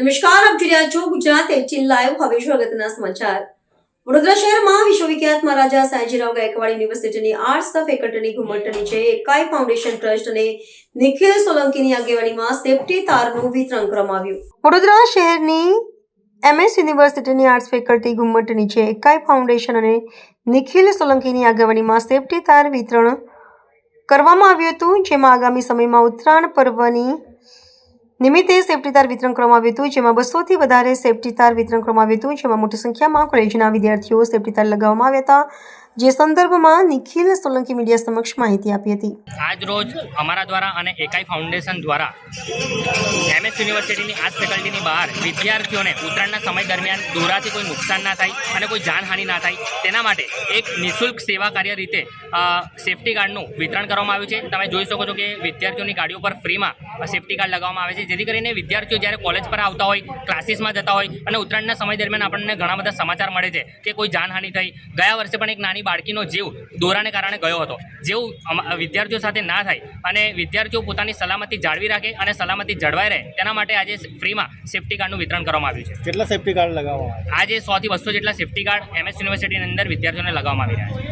નમસ્કાર, આપ જોઈ રહ્યા છો ગુજરાત 18 લાઈવ। હવે જો અગત્યના સમાચાર। વડોદરા શહેરમાં વિશ્વવિખ્યાત મહારાજા સયાજીરાવ ગાયકવાડ યુનિવર્સિટીની આર્ટ્સ ફેકલ્ટીની ઘુમ્મટ નીચે એકાઈ ફાઉન્ડેશન ટ્રસ્ટ અને નિખિલ સોલંકીની આગેવાનીમાં સેફટી તારનું વિતરણ કરવામાં આવ્યું। વડોદરા શહેરની MS યુનિવર્સિટીની આર્ટ્સ ફેકલ્ટી ઘુમ્મટ નીચે એકાઈ ફાઉન્ડેશન અને નિખિલ સોલંકીની આગેવાનીમાં સેફટી તાર વિતરણ કરવામાં આવ્યું હતું, જેમાં આગામી સમયમાં ઉત્તરાયણ પર્વની નિમિત્તે સેફટી તાર વિતરણ કરવામાં આવ્યું હતું, જેમાં 200 થી વધારે સેફટી તાર વિતરણ કરવામાં આવ્યું હતું, જેમાં મોટી સંખ્યામાં કોલેજના વિદ્યાર્થીઓ સેફટી તાર લગાવવામાં આવ્યા હતા, જે સંદર્ભમાં નિખિલ સોલંકી મીડિયા સમક્ષ માહિતી આપી હતી। આજ રોજ અમારા દ્વારા અને એકાઈ ફાઉન્ડેશન દ્વારા MS યુનિવર્સિટીની આર્ટ્સ ફેકલ્ટીની બહાર વિદ્યાર્થીઓને ઉત્તરાયણના સમય દરમિયાન દોરાથી કોઈ નુકસાન ના થાય અને કોઈ જાનહાનિ ના થાય તેના માટે એક નિઃશુલ્ક સેવા કાર્ય રીતે સેફટી ગાર્ડનું વિતરણ કરવામાં આવ્યું છે। તમે જોઈ શકો છો કે વિદ્યાર્થીઓની ગાડીઓ પર ફ્રીમાં સેફટી ગાર્ડ લગાવવામાં આવે છે, જેથી કરીને વિદ્યાર્થીઓ જ્યારે કોલેજ પર આવતા હોય, ક્લાસીસમાં જતા હોય અને ઉત્તરાયણના સમય દરમિયાન આપણને ઘણા બધા સમાચાર મળે છે કે કોઈ જાનહાનિ થઈ। ગયા વર્ષે પણ એક નાની બાળકીનો જીવ દોરાને કારણે ગયો હતો, જેવું વિદ્યાર્થીઓ સાથે ના થાય અને વિદ્યાર્થીઓ પોતાની સલામતી જાળવી રાખે અને સલામતી જળવાઈ રહે તેના માટે આજે ફ્રીમાં સેફટી ગાર્ડનું વિતરણ કરવામાં આવ્યું છે। કેટલા સેફટી ગાર્ડ લગાવવામાં આજે 100 થી 200 જેટલા સેફટી ગાર્ડ MS યુનિવર્સિટીની અંદર વિદ્યાર્થીઓને લગાવવામાં આવી રહ્યા છે।